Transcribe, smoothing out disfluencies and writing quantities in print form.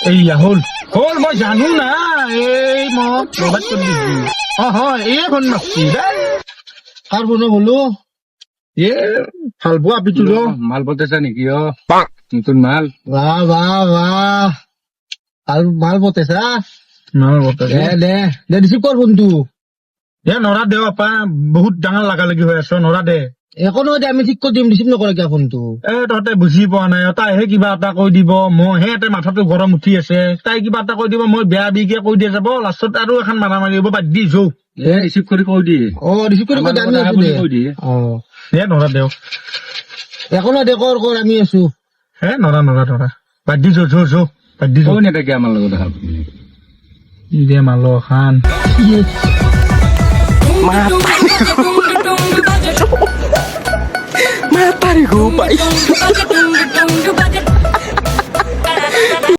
এইয়া হ'ল মই জানো না এই মই মোবাইল কৰি দিছি হয় এই ফোন মাৰছি দেই কাৰ ফোন হলো এ ভাল পোৱা পিটুৰ মাল পতেছা নেকি নতুন মাল বাহ বাহ বাহ ভাল মাল পতেছা মাল পতেছে দে ৰিচিভ কৰ ফোনটো এ নৰা দে আপা বহুত ডাঙৰ লাগা লাগি হৈ আছ নৰা দে একো নহয় দে আমি ঠিক কৰি দিম ৰিচিভ নকৰে কিয় ফোনটো এ তহঁতে বুজি পোৱা নাই তাইহে কিবা এটা কৈ দিব মইহে এটা মাথাটো গৰম উঠি আছে তাই কিবা এটা কৈ দিব মই বেয়া বিকে কৈ দিয়ে যাব লাষ্টত আৰু এখন মাৰামাৰি হ'ব বাদ দি যৌ ৰিচিভ কৰি কৈ দিয়ে ৰিচিভ কৰি কৈ আমি আছো দে দে নৰা দেও একো নহয় দে কৰ আমি আছো হে নৰা বাদ দি যৌ বাদ দি যৌ নেতাকে আমাৰ লগত দেখা দে মাল খান Mata nih gue, Pak.